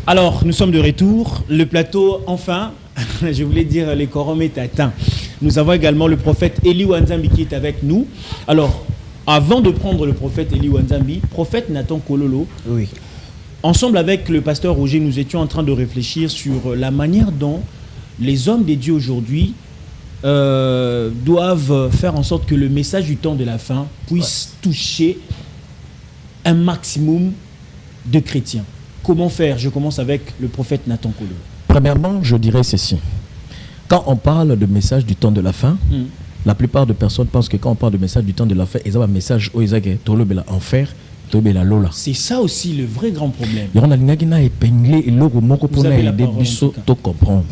Alors, nous sommes de retour. Le plateau, enfin, je voulais dire, les quorums est atteint. Nous avons également le prophète Eli Wanzambi qui est avec nous. Alors, avant de prendre le prophète Eli Wanzambi, prophète Nathan Kololo, oui. Ensemble avec le pasteur Roger, nous étions en train de réfléchir sur la manière dont les hommes des dieux aujourd'hui doivent faire en sorte que le message du temps de la fin puisse toucher un maximum de chrétiens. Comment faire? Je commence avec le prophète Nathan Kololo. Premièrement, je dirais ceci. Quand on parle de message du temps de la fin, la plupart de personnes pensent que quand on parle de message du temps de la fin, ils ont un message où ils ont enfer, lola. C'est ça aussi le vrai grand problème. Vous avez la parole, comprendre.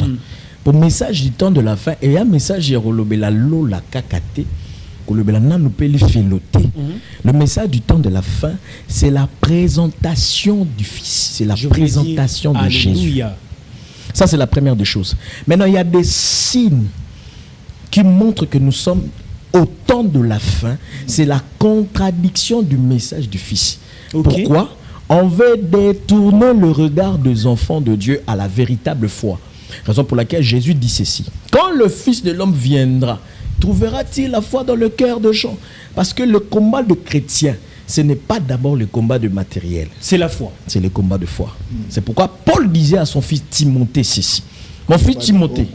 Pour le message du temps de la fin, il y a un message qui lola kakate. Le message du temps de la fin, c'est la présentation du Fils, c'est la présentation de Jésus. Ça, c'est la première des choses. Maintenant, il y a des signes qui montrent que nous sommes au temps de la fin. C'est la contradiction du message du Fils. Okay. Pourquoi? On veut détourner le regard des enfants de Dieu à la véritable foi. Raison pour laquelle Jésus dit ceci. Quand le Fils de l'homme viendra, trouvera-t-il la foi dans le cœur de gens? Parce que le combat de chrétien, ce n'est pas d'abord le combat de matériel. C'est la foi. C'est le combat de foi. C'est pourquoi Paul disait à son fils Timothée ceci. Mon fils Timothée,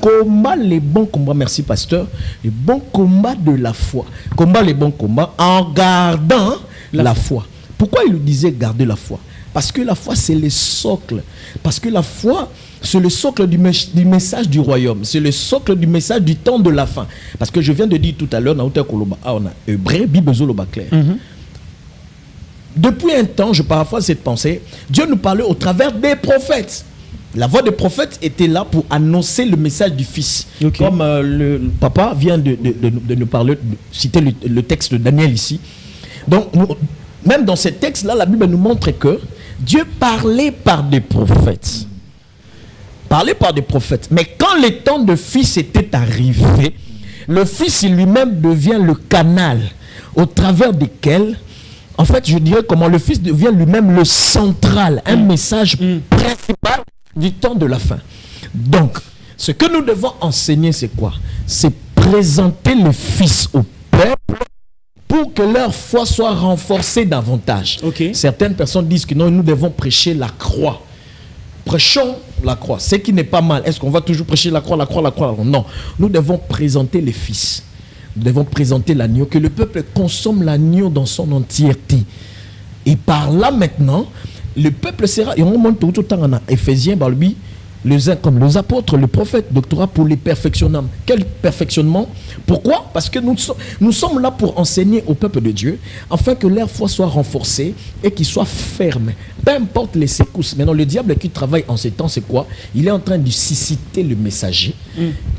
combat les bons combats, merci pasteur, les bons combats de la foi. Combat les bons combats en gardant la foi. Pourquoi il lui disait garder la foi? Parce que la foi, c'est le socle. Parce que la foi, c'est le socle du message du royaume. C'est le socle du message du temps de la fin. Parce que je viens de dire tout à l'heure, on a hébreu, Bible clair. Depuis un temps, je paraphrase cette pensée, Dieu nous parlait au travers des prophètes. La voix des prophètes était là pour annoncer le message du Fils. Okay. Comme le papa vient de nous parler, de citer le texte de Daniel ici. Donc, même dans ce texte-là, la Bible nous montre que Dieu parlait par des prophètes. Parlait par des prophètes. Mais quand le temps de Fils était arrivé, le Fils lui-même devient le canal au travers desquels, en fait, je dirais comment le Fils devient lui-même le central, un message principal du temps de la fin. Donc, ce que nous devons enseigner, c'est quoi? C'est présenter le Fils au peuple pour que leur foi soit renforcée davantage. Okay. Certaines personnes disent que non, nous devons prêcher la croix. Prêchons la croix. Ce qui n'est pas mal. Est-ce qu'on va toujours prêcher la croix? Non. Nous devons présenter les fils. Nous devons présenter l'agneau, que le peuple consomme l'agneau dans son entièreté. Et par là maintenant, le peuple sera, et on monte tout le temps en Éphésiens, comme les apôtres, le prophète, doctorat pour les perfectionnements. Quel perfectionnement? Pourquoi? Parce que nous sommes là pour enseigner au peuple de Dieu, afin que leur foi soit renforcée et qu'ils soient fermes. Peu importe les secousses. Maintenant, le diable qui travaille en ces temps, c'est quoi? Il est en train de susciter le messager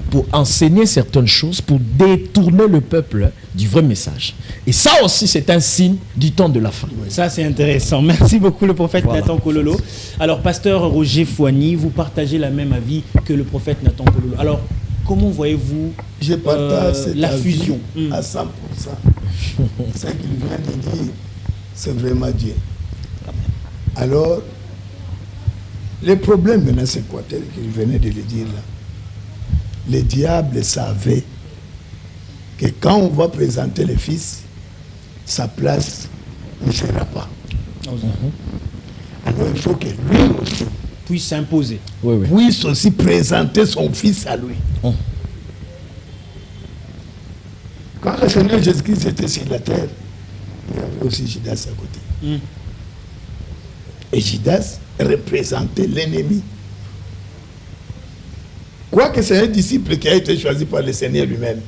pour enseigner certaines choses, pour détourner le peuple du vrai message. Et ça aussi, c'est un signe du temps de la fin. Ça, c'est intéressant. Merci beaucoup, le prophète Nathan Kololo. Alors, pasteur Roger Fouani, vous partagez la même avis que le prophète Nathan Kololo. Alors, comment voyez-vous la fusion à 100%. Ce qu'il vient de dire, c'est vraiment Dieu. Alors, le problème maintenant, c'est quoi? Tel qu'il venait de le dire là. Le diable savait que quand on va présenter le Fils, sa place ne sera pas. Alors il faut que lui aussi puisse s'imposer. Puisse aussi présenter son Fils à lui. Quand le Seigneur Jésus-Christ était sur la terre, il y avait aussi Judas à côté. Et Judas représentait l'ennemi. Quoique c'est un disciple qui a été choisi par le Seigneur lui-même,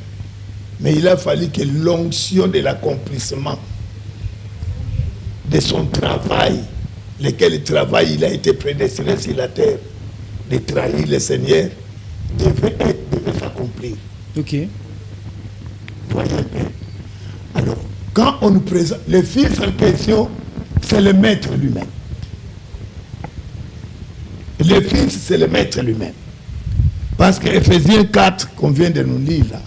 mais il a fallu que l'onction de l'accomplissement de son travail, lequel travail il a été prédestiné sur la terre, de trahir le Seigneur, devait s'accomplir. Ok. Voyez bien. Alors, quand on nous présente le Fils en question, c'est le Maître lui-même. Le Fils, c'est le Maître lui-même. Parce que Éphésiens 4, qu'on vient de nous lire là,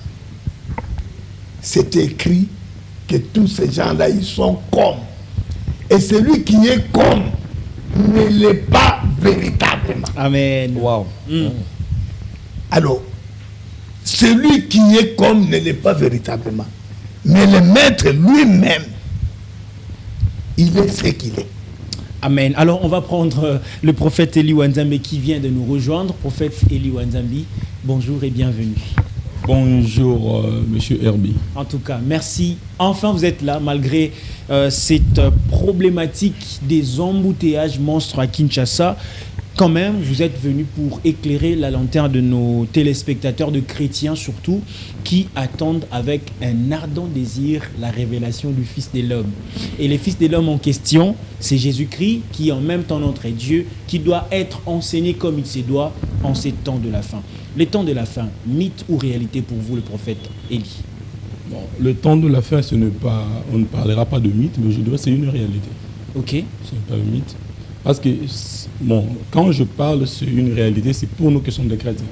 c'est écrit que tous ces gens-là, ils sont comme. Et celui qui est comme ne l'est pas véritablement. Amen. Wow. Alors, celui qui est comme ne l'est pas véritablement. Mais le maître lui-même, il est ce qu'il est. Amen. Alors, on va prendre le prophète Eli Wanzambi qui vient de nous rejoindre. Prophète Eli Wanzambi, bonjour et bienvenue. Bonjour, monsieur Herbie. En tout cas, merci. Enfin, vous êtes là, malgré cette problématique des embouteillages monstres à Kinshasa. Quand même, vous êtes venu pour éclairer la lanterne de nos téléspectateurs, de chrétiens surtout, qui attendent avec un ardent désir la révélation du Fils de l'homme. Et le Fils de l'homme en question, c'est Jésus-Christ, qui en même temps notre Dieu, qui doit être enseigné comme il se doit en ces temps de la fin. Les temps de la fin, mythe ou réalité pour vous, le prophète Élie? Bon, le temps de la fin, on ne parlera pas de mythe, mais je dirais que c'est une réalité. Ok. Ce n'est pas un mythe. Parce que, bon, quand je parle c'est une réalité, c'est pour nous qui sommes des chrétiens.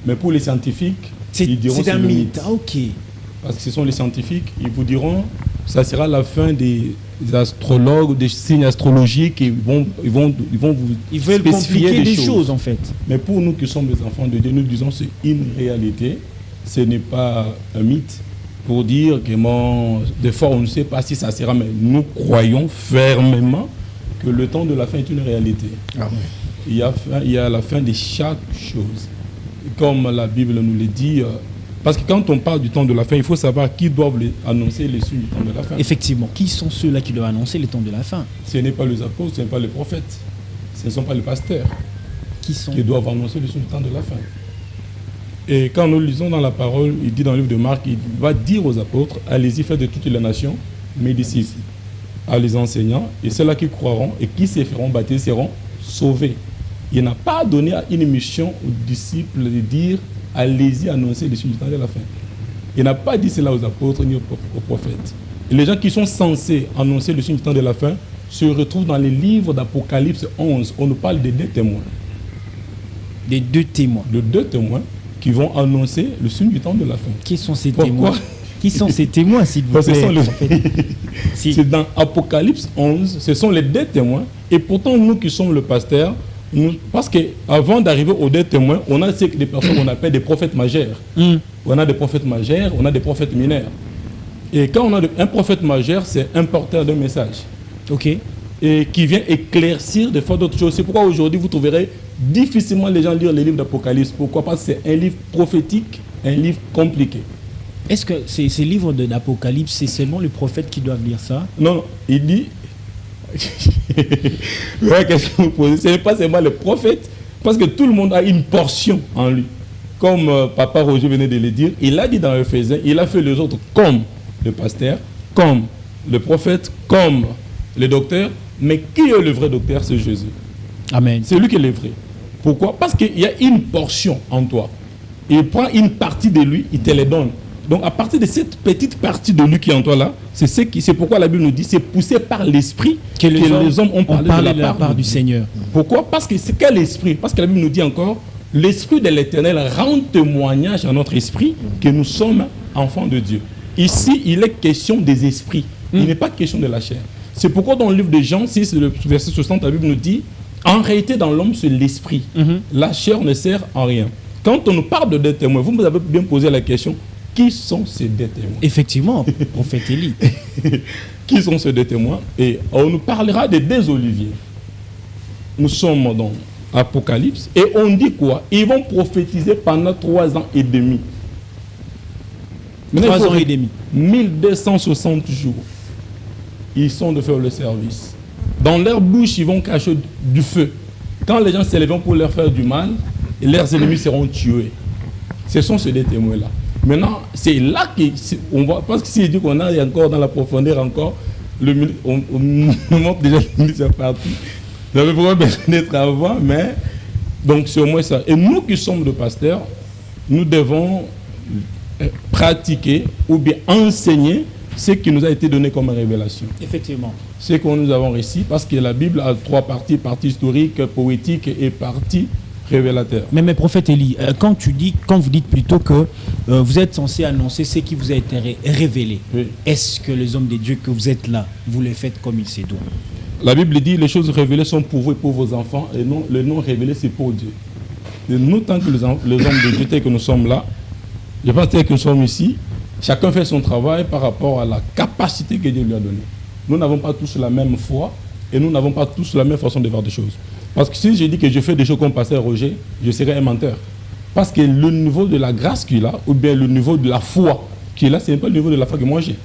Mais pour les scientifiques, ils diront c'est un le mythe. Ah, ok. Parce que ce sont les scientifiques, ils vous diront ça sera la fin des astrologues, des signes astrologiques, et ils veulent compliquer des choses en fait. Mais pour nous qui sommes des enfants de Dieu, nous disons c'est une réalité, ce n'est pas un mythe. Pour dire que des fois on ne sait pas si ça sera, mais nous croyons fermement que le temps de la fin est une réalité. Amen. Il y a la fin de chaque chose. Comme la Bible nous le dit, parce que quand on parle du temps de la fin, il faut savoir qui doivent annoncer les signes du temps de la fin. Effectivement, qui sont ceux-là qui doivent annoncer les temps de la fin? Ce n'est pas les apôtres, ce n'est pas les prophètes, ce ne sont pas les pasteurs qui doivent annoncer les signes du temps de la fin. Et quand nous lisons dans la parole, il dit dans le livre de Marc, il va dire aux apôtres, allez-y, faites de toutes les nations mes disciples, à les enseignants, et ceux-là qui croiront et qui se feront baptiser seront sauvés. Il n'a pas donné à une mission aux disciples de dire, allez-y annoncer les signes du temps de la fin. Il n'a pas dit cela aux apôtres ni aux prophètes. Et les gens qui sont censés annoncer le signe du temps de la fin se retrouvent dans les livres d'Apocalypse 11. On nous parle des deux témoins. Des deux témoins. De deux témoins qui vont annoncer le signe du temps de la fin. Qui sont ces témoins? Qui sont ces témoins, s'il vous plaît? C'est dans Apocalypse 11, ce sont les deux témoins. Et pourtant, nous qui sommes le pasteur, parce qu'avant d'arriver aux deux témoins, on a des personnes qu'on appelle des prophètes majeurs. On a des prophètes majeurs, on a des prophètes mineurs. Et quand on a un prophète majeur, c'est un porteur de message. Ok. Et qui vient éclaircir des fois d'autres choses. C'est pourquoi aujourd'hui, vous trouverez difficilement les gens lire les livres d'Apocalypse. Pourquoi? Parce que c'est un livre prophétique, un livre compliqué. Est-ce que ces livres d'Apocalypse, c'est seulement les prophètes qui doivent lire ça? Non, il dit... Ouais, qu'est-ce que vous posez? Ce n'est pas seulement les prophètes, parce que tout le monde a une portion en lui. Comme Papa Roger venait de le dire, il a dit dans Ephésiens, il a fait les autres comme le pasteur, comme le prophète, comme le docteur. Mais qui est le vrai docteur? C'est Jésus. Amen. C'est lui qui est le vrai. Pourquoi? Parce qu'il y a une portion en toi. Il prend une partie de lui, il te la donne. Donc à partir de cette petite partie de lui qui est en toi là, c'est pourquoi la Bible nous dit c'est poussé par l'esprit que les hommes ont parlé de la part du Seigneur. Pourquoi? Parce que c'est quel esprit? Parce que la Bible nous dit encore, l'esprit de l'Éternel rend témoignage à notre esprit que nous sommes enfants de Dieu. Ici, il est question des esprits. Il n'est pas question de la chair. C'est pourquoi dans le livre de Jean 6, le verset 60, la Bible nous dit, en réalité dans l'homme c'est l'esprit. La chair ne sert en rien. Quand on nous parle de deux témoins, vous avez bien posé la question, qui sont ces deux témoins? Effectivement, prophète Élie. Qui sont ces deux témoins? Et on nous parlera des deux oliviers. Nous sommes dans Apocalypse. Et on dit quoi? Ils vont prophétiser pendant 3 ans et demi. 3 ans et demi. 1260 jours. Ils sont de faire le service. Dans leur bouche, ils vont cacher du feu. Quand les gens s'élèveront pour leur faire du mal, leurs ennemis seront tués. Ce sont ces deux témoins-là. Maintenant, c'est là qu'on va, parce que s'il dit qu'on a encore dans la profondeur encore, on montre déjà c'est parti. Vous avez vraiment besoin d'être avant, mais donc c'est au moins ça. Et nous qui sommes le pasteur, nous devons pratiquer ou bien enseigner ce qui nous a été donné comme révélation. Effectivement. Ce que nous avons réussi, parce que la Bible a 3 parties, partie historique, poétique et partie révélateur. Mais prophète Élie, quand vous dites plutôt que vous êtes censé annoncer ce qui vous a été révélé, oui. Est-ce que les hommes de Dieu que vous êtes là, vous les faites comme il se doit? La Bible dit les choses révélées sont pour vous et pour vos enfants, et non, les non révélés, c'est pour Dieu. Et nous, tant que les hommes de Dieu, tel que nous sommes là, je pense tel que nous sommes ici, chacun fait son travail par rapport à la capacité que Dieu lui a donnée. Nous n'avons pas tous la même foi et nous n'avons pas tous la même façon de voir des choses. Parce que si je dis que je fais des choses comme Pasteur Roger, je serai un menteur. Parce que le niveau de la grâce qu'il a, ou bien le niveau de la foi qu'il a, ce n'est pas le niveau de la foi que moi j'ai.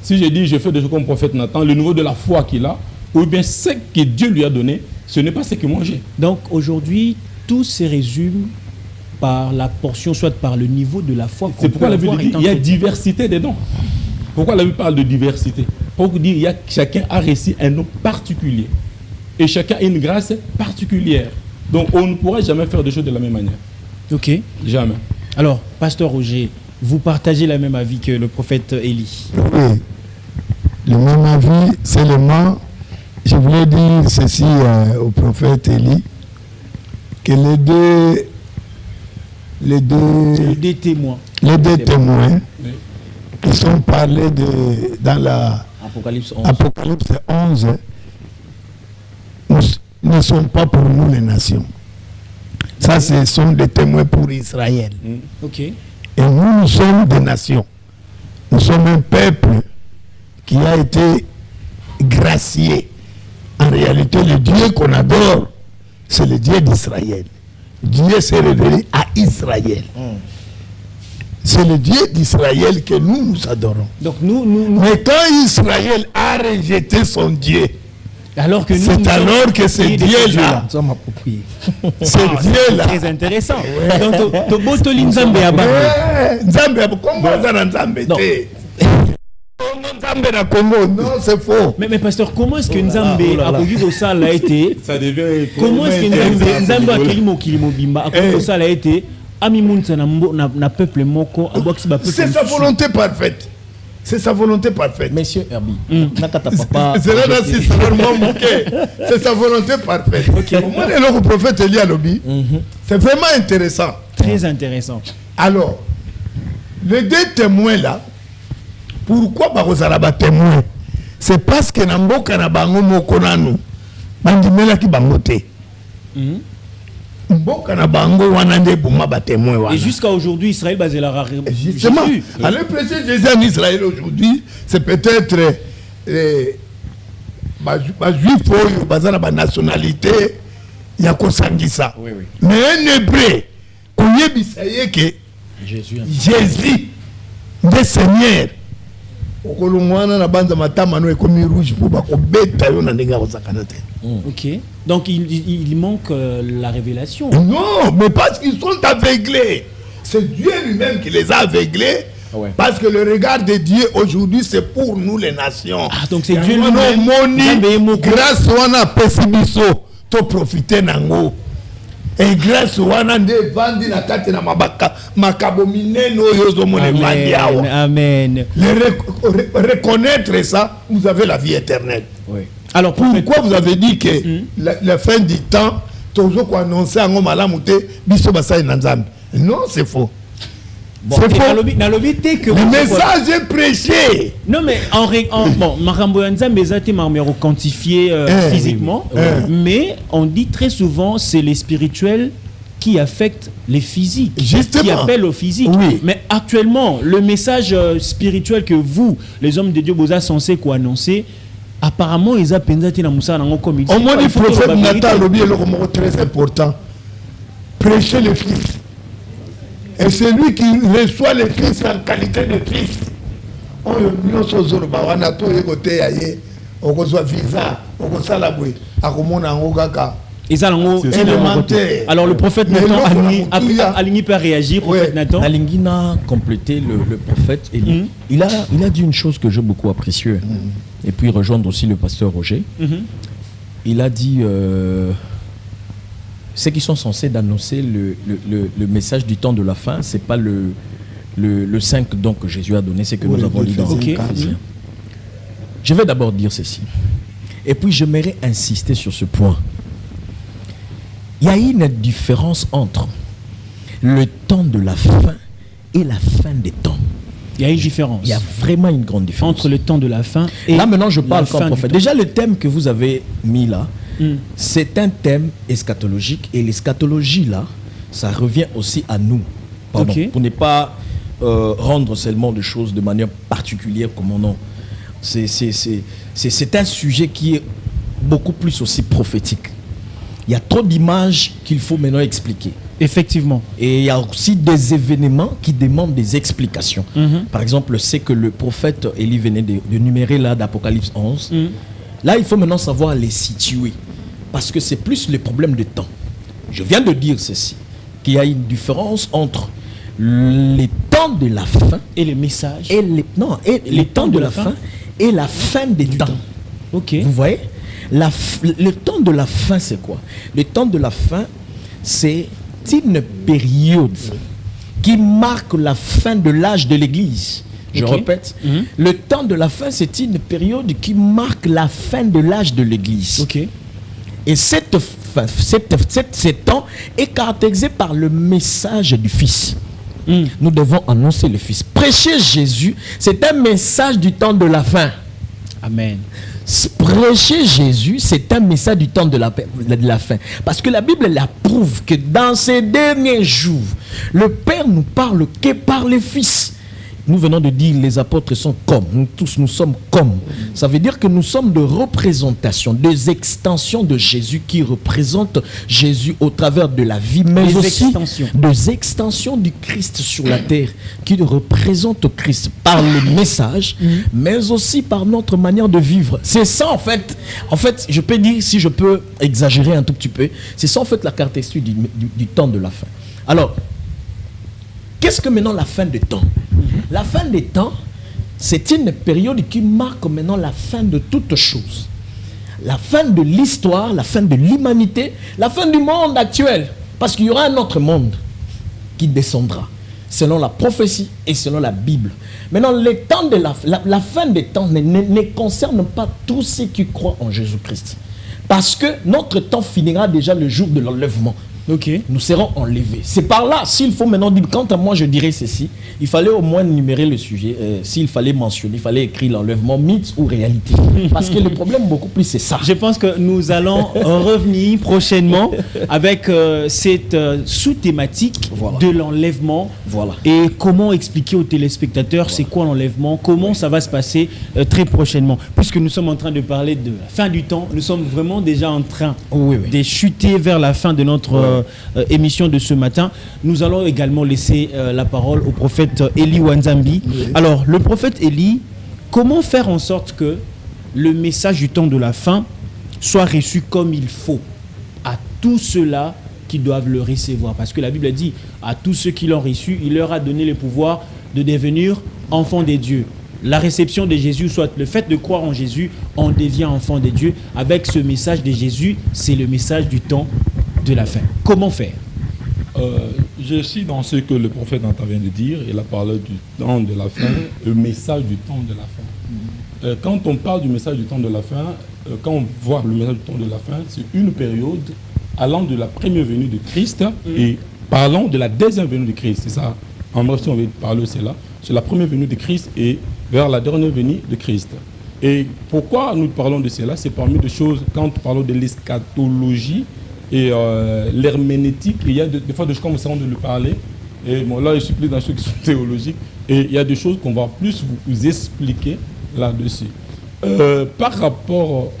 Si je dis je fais des choses comme prophète Nathan, le niveau de la foi qu'il a, ou bien ce que Dieu lui a donné, ce n'est pas ce que moi j'ai. Donc aujourd'hui, tout se résume par la portion, soit par le niveau de la foi. C'est pourquoi la Bible dit qu'il y a diversité des dons. Pourquoi la Bible parle de diversité? Pour dire qu'il chacun a reçu un nom particulier. Et chacun a une grâce particulière. Donc on ne pourra jamais faire des choses de la même manière. Ok. Jamais. Alors, Pasteur Roger, vous partagez la même avis que le prophète Élie? Oui. Le même avis, seulement, je voulais dire ceci au prophète Élie, que les deux témoins Oui. qui sont parlés dans la Apocalypse 11. Apocalypse 11 ne sont pas pour nous les nations. Ça, ce sont des témoins pour Israël. Ok. Et nous sommes des nations. Nous sommes un peuple qui a été gracié. En réalité, le Dieu qu'on adore, c'est le Dieu d'Israël. Dieu s'est révélé à Israël. C'est le Dieu d'Israël que nous adorons. Donc nous... Mais quand Israël a rejeté son Dieu, alors que c'est alors que ce Dieu-là, ce Dieu-là, très intéressant. Donc, Tobotoli Nzambe Abba. Nzambe, comment ça Nzambe? Non, c'est faux. Mais pasteur, comment est-ce que Nzambe a conduit au sale a été? Ça devient. Comment est-ce que Nzambe a Kilimo Bimba a conduit au sale a été? Ami na peuple moko. C'est sa volonté parfaite. C'est sa volonté parfaite. Monsieur Herbie, c'est sa volonté parfaite. Au moins, le prophète Élie à Lobi, c'est vraiment intéressant. Très intéressant. Alors, les deux témoins là, pourquoi Barozaraba témoin? C'est parce que Namboka na bango mokonanu, bandimela ki bangote. Mboka na bango wana nde buma ba témoin wana. Et jusqu'à aujourd'hui, Israël basé la justement, à l'impression de Jésus en Israël aujourd'hui, c'est peut-être juif ou bazana ba nationalité ya kosangisa. Oui. Mais un hébreu koyebisa que Jésus le Seigneur okolongwana na banza matama no ekomi rouge pour bakobeta yo na ndenge kozakana te. Ok. Donc il manque la révélation. Non, mais parce qu'ils sont aveuglés. C'est Dieu lui-même qui les a aveuglés. Ouais. Parce que le regard de Dieu aujourd'hui, c'est pour nous les nations. Ah, donc c'est Dieu lui-même. Grâce wana pesibiso, to profiter nango. Et grâce wana nde vandi na kati na mabaka makabo mineno yozo mone vandi awa. Amen. Reconnaître ça, vous avez la vie éternelle. Oui. Alors pourquoi vous avez dit que la fin du temps, toujours qu'on annonce en Malamute, biso basai nanzambe? Non, c'est faux. Bon, c'est faux. Le message est prêché. Non, mais bon, Marambo Nzambe ezate marmero quantifié physiquement, mais on dit très souvent c'est les spirituels qui affectent les physiques, justement, qui appellent au physique. Oui. Mais actuellement, le message spirituel que vous, les hommes de Dieu, vous êtes censés annoncer, apparemment, ils ont pensé na Moussa na comme il dit. Au moins, le prophète Nathan Lobi est le très important. Prêcher le Fils. Et c'est lui qui reçoit le Fils en qualité de Fils. On a alors le prophète Nathan Aligny peut réagir. Prophète Nathan Aligny a complété le prophète Élie. Il a dit une chose que j'ai beaucoup appréciée. Et puis rejoindre aussi le pasteur Roger. Il a dit ceux qui sont censés d'annoncer le message du temps de la fin, c'est pas le 5 dons que Jésus a donné, c'est que nous avons lu dans Éphésiens. Je vais d'abord dire ceci. Et puis j'aimerais insister sur ce point. Il y a une différence entre le temps de la fin et la fin des temps. Il y a une différence. Il y a vraiment une grande différence. Entre le temps de la fin et là, maintenant, je parle comme prophète. Déjà, le thème que vous avez mis là, c'est un thème eschatologique. Et l'eschatologie, là, ça revient aussi à nous. Pardon, pour ne pas rendre seulement des choses de manière particulière comme mon nom. C'est un sujet qui est beaucoup plus aussi prophétique. Il y a trop d'images qu'il faut maintenant expliquer. Effectivement. Et il y a aussi des événements qui demandent des explications. Par exemple, c'est que le prophète Élie venait de numérer là d'Apocalypse 11. Là, il faut maintenant savoir les situer. Parce que c'est plus le problème de temps. Je viens de dire ceci, qu'il y a une différence entre les temps de la fin et les messages. Et les temps de la fin et la fin des temps. Ok. Vous voyez, le temps de la fin, c'est quoi? Le temps de la fin, c'est une période qui marque la fin de l'âge de l'Église. Je répète, le temps de la fin, c'est une période qui marque la fin de l'âge de l'Église. Ok. Et ce temps est caractérisé par le message du Fils. Nous devons annoncer le Fils. Prêcher Jésus, c'est un message du temps de la fin. Amen. Prêcher Jésus, c'est un message du temps de la fin. Parce que la Bible l'approuve que dans ces derniers jours, le Père nous parle que par le Fils. Nous venons de dire les apôtres sont comme, nous tous nous sommes comme. Ça veut dire que nous sommes de représentation, des extensions de Jésus qui représentent Jésus au travers de la vie, mais aussi des extensions du Christ sur la terre qui représentent Christ par le message, mais aussi par notre manière de vivre. C'est ça en fait. En fait, je peux dire, si je peux exagérer un tout petit peu, c'est ça en fait la caractéristique du temps de la fin. Alors, qu'est-ce que maintenant la fin des temps? La fin des temps, c'est une période qui marque maintenant la fin de toutes choses. La fin de l'histoire, la fin de l'humanité, la fin du monde actuel. Parce qu'il y aura un autre monde qui descendra, selon la prophétie et selon la Bible. Maintenant, les temps de la fin des temps ne concerne pas tous ceux qui croient en Jésus-Christ. Parce que notre temps finira déjà le jour de l'enlèvement. Okay. Nous serons enlevés. C'est par là, s'il faut maintenant dire, quant à moi je dirais ceci, il fallait au moins numérer le sujet, s'il fallait mentionner, il fallait écrire l'enlèvement, mythe ou réalité. Parce que le problème beaucoup plus c'est ça. Je pense que nous allons revenir prochainement avec cette sous-thématique de l'enlèvement. Voilà. Et comment expliquer aux téléspectateurs c'est quoi l'enlèvement, comment ça va se passer très prochainement. Puisque nous sommes en train de parler de la fin du temps, nous sommes vraiment déjà en train de chuter vers la fin de notre émission de ce matin. Nous allons également laisser la parole au prophète Élie Wanzambi. Alors, le prophète Élie, comment faire en sorte que le message du temps de la fin soit reçu comme il faut à tous ceux-là qui doivent le recevoir? Parce que la Bible dit, à tous ceux qui l'ont reçu, il leur a donné le pouvoir de devenir enfants des dieux. La réception de Jésus, soit le fait de croire en Jésus, on devient enfant de Dieu. Avec ce message de Jésus, c'est le message du temps de la fin. Comment faire? Je suis dans ce que le prophète vient de dire. Il a parlé du temps de la fin, le message du temps de la fin. Quand on parle du message du temps de la fin, quand on voit le message du temps de la fin, c'est une période allant de la première venue de Christ et parlant de la deuxième venue de Christ. C'est ça. En bref, si on veut parler, c'est là. C'est la première venue de Christ et vers la dernière venue de Christ. Et pourquoi nous parlons de cela? C'est parmi des choses, quand nous parlons de l'eschatologie et l'herméneutique, il y a des fois des choses comme ça, on de le parler. Et bon, là, je suis plus dans ceux qui sont théologiques. Et il y a des choses qu'on va plus vous expliquer là-dessus. Par rapport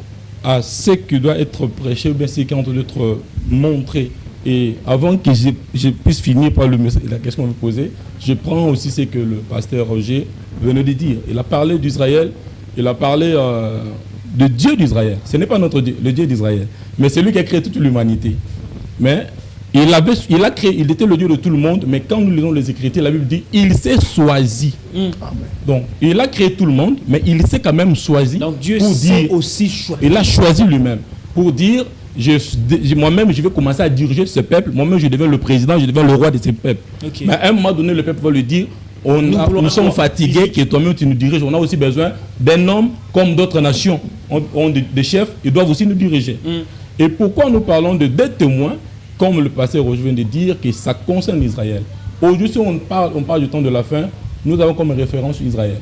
à ce qui doit être prêché, ou bien ce qui est en train d'être montré, et avant que je puisse finir par la question que vous posez, je prends aussi ce que le pasteur Roger venait de dire. Il a parlé d'Israël, il a parlé de Dieu d'Israël. Ce n'est pas notre Dieu, le Dieu d'Israël, mais c'est lui qui a créé toute l'humanité. Mais il était le Dieu de tout le monde, mais quand nous lisons les Écritures, la Bible dit il s'est choisi. Donc, il a créé tout le monde, mais il s'est quand même choisi. Donc, Dieu s'est aussi choisi. Il a choisi lui-même pour dire moi-même, je vais commencer à diriger ce peuple. Moi-même, je deviens le président, je deviens le roi de ce peuple. Okay. Mais à un moment donné, le peuple va lui dire nous sommes fatigués, que toi-même tu nous diriges. On a aussi besoin d'un homme comme d'autres nations ont des chefs, ils doivent aussi nous diriger. Et pourquoi nous parlons de des témoins, comme le pasteur Roger vient de dire, que ça concerne Israël. Aujourd'hui, si on parle du temps de la fin, nous avons comme référence Israël.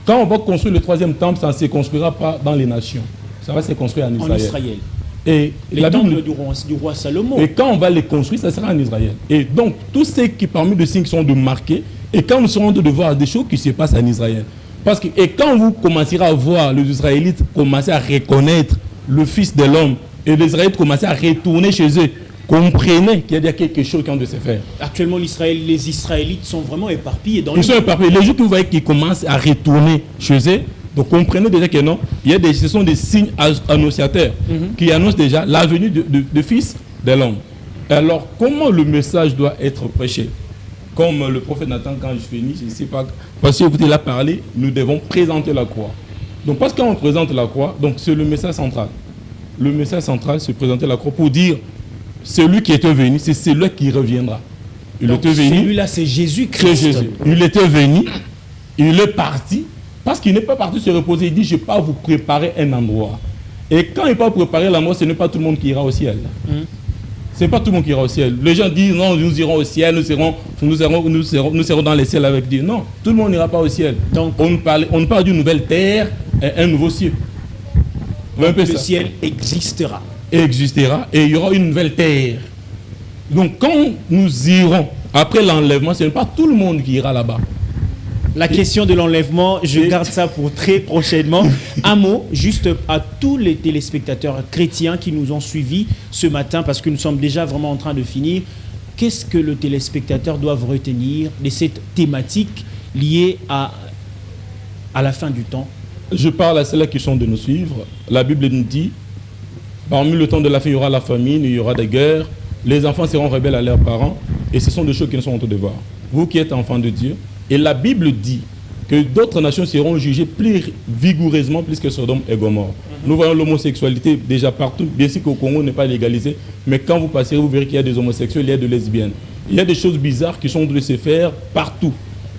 Quand on va construire le 3e temple, ça ne se construira pas dans les nations. Ça va se construire en Israël. En Israël. Et les temples du roi Salomon. Et quand on va les construire, ça sera en Israël. Et donc, tous ces qui parmi les signes sont de marquer, et quand nous serons de voir des choses qui se passent en Israël. Parce que, et quand vous commencerez à voir les Israélites commencer à reconnaître le Fils de l'homme, et les Israélites commencer à retourner chez eux, comprenez qu'il y a quelque chose qui ont de se faire. Actuellement, les Israélites sont vraiment éparpillés dans Ils sont éparpillés. Les jours que vous voyez qu'ils commencent à retourner chez eux, donc comprenez déjà que non, ce sont des signes annonciateurs qui annoncent déjà la venue de Fils de l'homme. Alors, comment le message doit être prêché? Comme le prophète Nathan, quand je finis, je ne sais pas, parce que écoutez, il a parlé, nous devons présenter la croix. Donc, parce qu'on présente la croix, donc c'est le message central. Le message central, c'est présenter la croix pour dire, celui qui était venu, c'est celui qui reviendra. Celui-là, c'est Jésus-Christ. C'est Jésus. Il était venu, il est parti, parce qu'il n'est pas parti se reposer. Il dit, je ne vais pas vous préparer un endroit. Et quand il ne va pas préparer l'endroit, ce n'est pas tout le monde qui ira au ciel. Ce n'est pas tout le monde qui ira au ciel. Les gens disent, non, nous irons au ciel, nous serons dans les ciels avec Dieu. Non, tout le monde n'ira pas au ciel. Donc, on parle d'une nouvelle terre et un nouveau ciel. Le ciel existera. Existera et il y aura une nouvelle terre. Donc quand nous irons après l'enlèvement, ce n'est pas tout le monde qui ira là-bas. La question de l'enlèvement, je garde ça pour très prochainement. Un mot juste à tous les téléspectateurs chrétiens qui nous ont suivis ce matin, parce que nous sommes déjà vraiment en train de finir. Qu'est-ce que le téléspectateur doit retenir de cette thématique liée à la fin du temps? Je parle à ceux-là qui sont de nous suivre. La Bible nous dit, parmi le temps de la fin, il y aura la famine, il y aura des guerres, les enfants seront rebelles à leurs parents, et ce sont des choses qui nous sont en train de voir. Vous qui êtes enfants de Dieu, et la Bible dit que d'autres nations seront jugées plus vigoureusement plus que Sodome et Gomorrhe. Nous voyons l'homosexualité déjà partout, bien sûr qu'au Congo n'est pas légalisé, mais quand vous passerez, vous verrez qu'il y a des homosexuels, il y a des lesbiennes. Il y a des choses bizarres qui sont en train de se faire partout.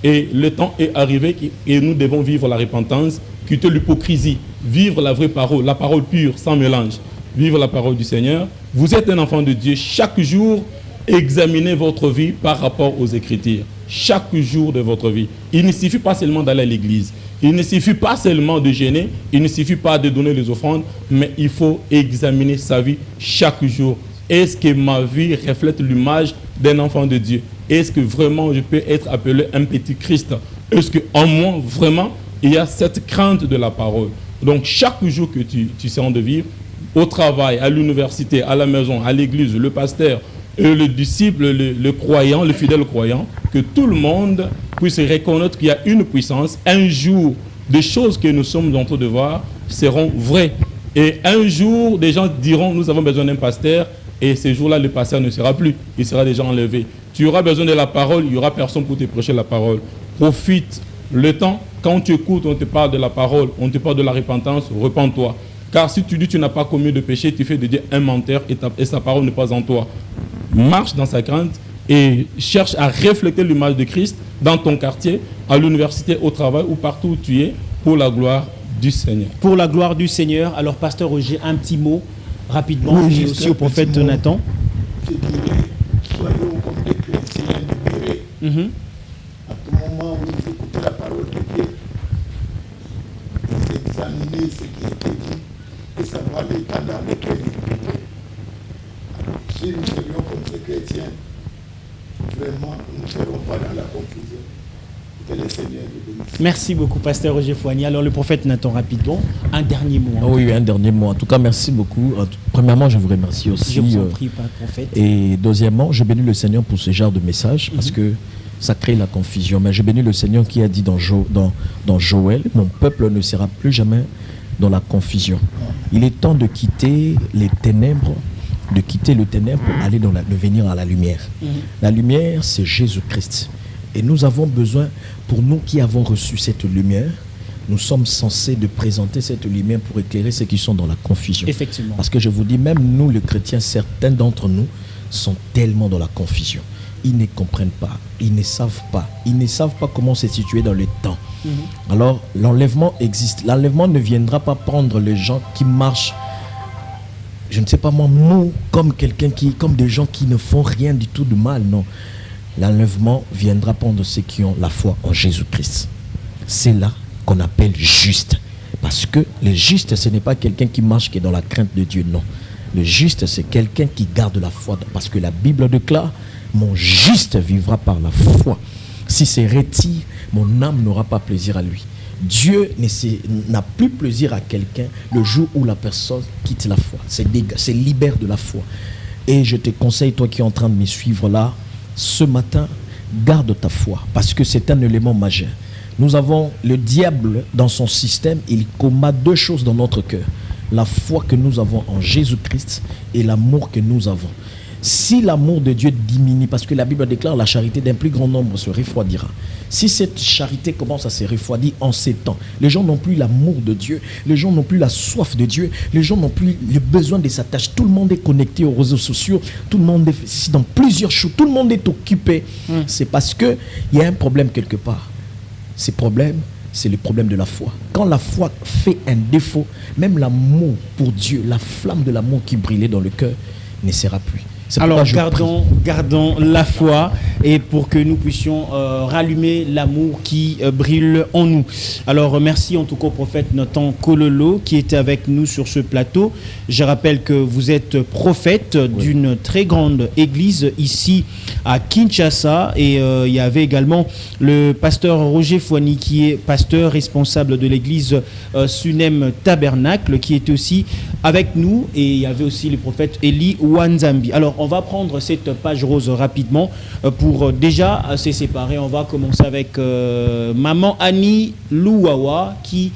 Et le temps est arrivé et nous devons vivre la repentance, quitter l'hypocrisie, vivre la vraie parole, la parole pure, sans mélange. Vivre la parole du Seigneur. Vous êtes un enfant de Dieu. Chaque jour, examinez votre vie par rapport aux Écritures. Chaque jour de votre vie. Il ne suffit pas seulement d'aller à l'église. Il ne suffit pas seulement de gêner. Il ne suffit pas de donner les offrandes. Mais il faut examiner sa vie chaque jour. Est-ce que ma vie reflète l'image d'un enfant de Dieu? Est-ce que vraiment je peux être appelé un petit Christ? Est-ce qu'en moi, vraiment, il y a cette crainte de la parole? Donc, chaque jour que tu sens de vivre, au travail, à l'université, à la maison, à l'église, le pasteur, le disciple, le croyant, le fidèle croyant, que tout le monde puisse reconnaître qu'il y a une puissance. Un jour, des choses que nous sommes en train de voir seront vraies. Et un jour, des gens diront, nous avons besoin d'un pasteur, et ce jour-là, le pasteur ne sera plus. Il sera déjà enlevé. Tu auras besoin de la parole, il n'y aura personne pour te prêcher la parole. Profite le temps. Quand tu écoutes, on te parle de la parole, on te parle de la repentance, repens-toi. Car si tu dis que tu n'as pas commis de péché, tu fais de Dieu un menteur et sa parole n'est pas en toi. Marche dans sa crainte et cherche à refléter l'image de Christ dans ton quartier, à l'université, au travail ou partout où tu es, pour la gloire du Seigneur. Pour la gloire du Seigneur. Alors, Pasteur Roger, un petit mot rapidement, et aussi au prophète Nathan. Je dirais, soyons comme des chrétiens libérés. À tout moment où vous écoutez la parole de Dieu, vous examinez ce qui a été dit et savoir l'état dans lequel il est. Alors, si nous serions comme ces chrétiens, vraiment, nous ne serons pas dans la confusion. Que le Seigneur nous bénisse. Merci beaucoup, Pasteur Roger Foigny. Alors, le prophète Nathan, rapidement, un dernier mot. Oui, un dernier mot. En tout cas, merci beaucoup. Premièrement, je vous remercie aussi. Je vous en prie, prophète. Et deuxièmement, je bénis le Seigneur pour ce genre de message, parce que ça crée la confusion. Mais je bénis le Seigneur qui a dit dans Joël, mon peuple ne sera plus jamais dans la confusion. Il est temps de quitter les ténèbres, de quitter le ténèbre pour aller de venir à la lumière. La lumière, c'est Jésus-Christ. Et nous avons besoin, pour nous qui avons reçu cette lumière, nous sommes censés de présenter cette lumière pour éclairer ceux qui sont dans la confusion. Effectivement. Parce que je vous dis, même nous, les chrétiens, certains d'entre nous sont tellement dans la confusion. Ils ne comprennent pas, ils ne savent pas. Ils ne savent pas comment se situer dans le temps. Alors, l'enlèvement existe. L'enlèvement ne viendra pas prendre les gens qui marchent, je ne sais pas moi, mou, comme des gens qui ne font rien du tout de mal, non. L'enlèvement viendra prendre ceux qui ont la foi en Jésus-Christ. C'est là qu'on appelle juste. Parce que le juste, ce n'est pas quelqu'un qui marche qui est dans la crainte de Dieu, non. Le juste, c'est quelqu'un qui garde la foi. Parce que la Bible déclare, mon juste vivra par la foi. Si c'est retire, mon âme n'aura pas plaisir à lui. Dieu n'a plus plaisir à quelqu'un le jour où la personne quitte la foi. C'est libère de la foi. Et je te conseille, toi qui es en train de me suivre là, ce matin, garde ta foi. Parce que c'est un élément majeur. Nous avons le diable dans son système, il combat deux choses dans notre cœur. La foi que nous avons en Jésus-Christ et l'amour que nous avons. Si l'amour de Dieu diminue, parce que la Bible déclare la charité d'un plus grand nombre se refroidira. Si cette charité commence à se refroidir en ces temps, les gens n'ont plus l'amour de Dieu, les gens n'ont plus la soif de Dieu, les gens n'ont plus le besoin de sa tâche. Tout le monde est connecté aux réseaux sociaux, tout le monde est dans plusieurs choses, tout le monde est occupé. C'est parce qu'il y a un problème quelque part. Ce problème, c'est le problème de la foi. Quand la foi fait un défaut, même l'amour pour Dieu, la flamme de l'amour qui brillait dans le cœur, ne sera plus. Alors gardons la foi et pour que nous puissions rallumer l'amour qui brille en nous. Alors merci en tout cas au prophète Nathan Kololo qui était avec nous sur ce plateau. Je rappelle que vous êtes prophète d'une très grande église ici à Kinshasa et il y avait également le pasteur Roger Fouani qui est pasteur responsable de l'église Sunem Tabernacle qui était aussi avec nous et il y avait aussi le prophète Eli Wanzambi. Alors on va prendre cette page rose rapidement pour déjà se séparer. On va commencer avec maman Annie Louawa qui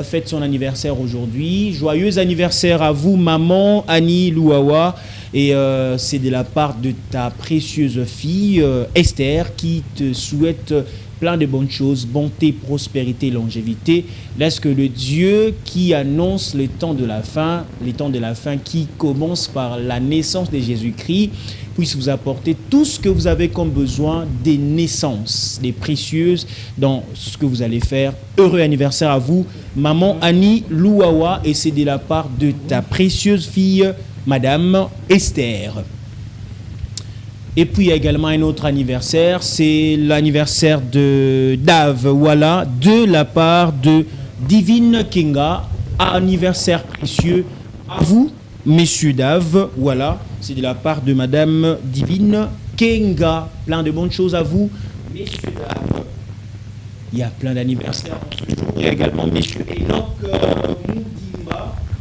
fête son anniversaire aujourd'hui. Joyeux anniversaire à vous, maman Annie Louawa. Et c'est de la part de ta précieuse fille Esther qui te souhaite plein de bonnes choses, bonté, prospérité, longévité. Laisse que le Dieu qui annonce les temps de la fin qui commence par la naissance de Jésus-Christ, puisse vous apporter tout ce que vous avez comme besoin des naissances, des précieuses dans ce que vous allez faire. Heureux anniversaire à vous, maman Annie Louawa, et c'est de la part de ta précieuse fille, Madame Esther. Et puis il y a également un autre anniversaire, c'est l'anniversaire de Dave, voilà, de la part de Divine Kenga. Anniversaire précieux à vous, messieurs Dave, voilà, c'est de la part de Madame Divine Kenga. Plein de bonnes choses à vous, messieurs Dave. Il y a plein d'anniversaires en ce jour. Il y a également messieurs Enoch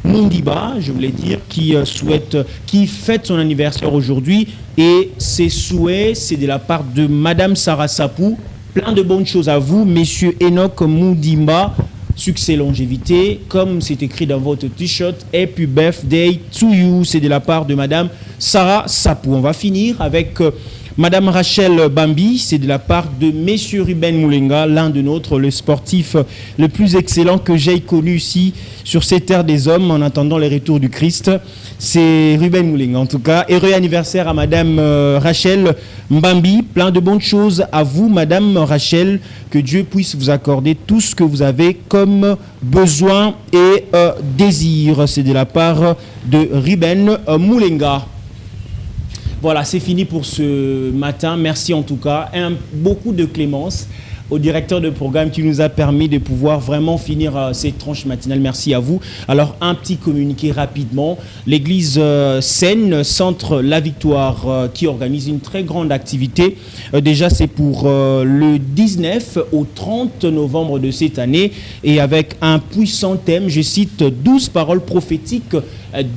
Mundiba, je voulais dire, qui fête son anniversaire aujourd'hui. Et ses souhaits, c'est de la part de Madame Sarah Sapou. Plein de bonnes choses à vous, messieurs Enoch Mundiba. Succès, longévité, comme c'est écrit dans votre t-shirt. Happy birthday to you. C'est de la part de Madame Sarah Sapou. On va finir avec Madame Rachel Bambi, c'est de la part de Monsieur Ruben Moulenga, l'un de nôtres, le sportif le plus excellent que j'ai connu ici sur cette terre des hommes en attendant les retours du Christ. C'est Ruben Moulenga en tout cas. Heureux anniversaire à Madame Rachel Bambi. Plein de bonnes choses à vous, Madame Rachel. Que Dieu puisse vous accorder tout ce que vous avez comme besoin et désir. C'est de la part de Ruben Moulenga. Voilà, c'est fini pour ce matin. Merci en tout cas. Beaucoup de clémence au directeur de programme qui nous a permis de pouvoir vraiment finir cette tranche matinale. Merci à vous. Alors, un petit communiqué rapidement. L'église Seine, Centre La Victoire, qui organise une très grande activité. Déjà, c'est pour le 19 au 30 novembre de cette année et avec un puissant thème, je cite, 12 paroles prophétiques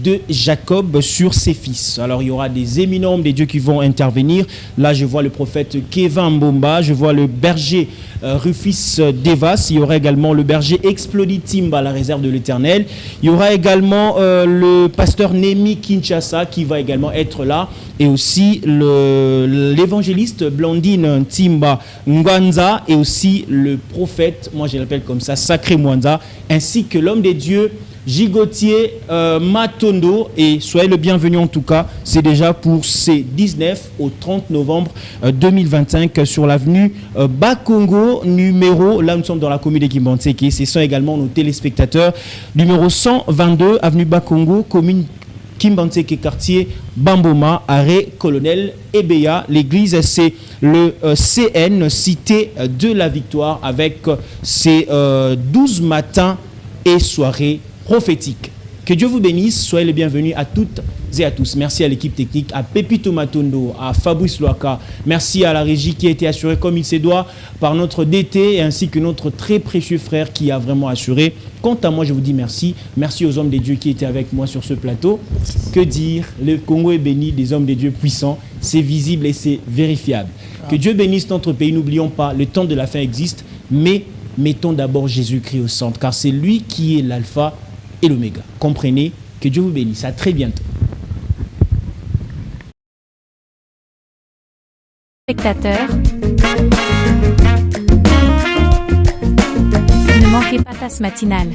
de Jacob sur ses fils. Alors, il y aura des éminents hommes des dieux qui vont intervenir. Là, je vois le prophète Kevin Mbomba, je vois le berger Rufus Devas, il y aura également le berger Explodit Timba à la réserve de l'Éternel. Il y aura également le pasteur Nemi Kinshasa qui va également être là, et aussi l'évangéliste Blandine Timba Ngwanza, et aussi le prophète, moi je l'appelle comme ça, Sacré Mwanza, ainsi que l'homme des dieux Gigotier Matondo. Et soyez le bienvenu en tout cas, c'est déjà pour ces 19 au 30 novembre 2025 sur l'avenue Bakongo numéro, là nous sommes dans la commune de Kimbantseke, ce sont également nos téléspectateurs, numéro 122 avenue Bakongo, commune Kimbanseke quartier Bamboma, arrêt Colonel Ebeya. L'église, c'est le CN, Cité de la Victoire, avec ses 12 matins et soirées prophétiques. Que Dieu vous bénisse, soyez les bienvenus à toutes et à tous. Merci à l'équipe technique, à Pepito Matondo, à Fabrice Loaka. Merci à la régie qui a été assurée comme il se doit par notre DT ainsi que notre très précieux frère qui a vraiment assuré. Quant à moi, je vous dis merci. Merci aux hommes de Dieu qui étaient avec moi sur ce plateau. Que dire? Le Congo est béni des hommes de Dieu puissants. C'est visible et c'est vérifiable. Que Dieu bénisse notre pays. N'oublions pas, le temps de la fin existe, mais mettons d'abord Jésus-Christ au centre, car c'est lui qui est l'alpha et l'oméga. Comprenez? Que Dieu vous bénisse. À très bientôt. Spectateurs, ne manquez pas Tasse matinale.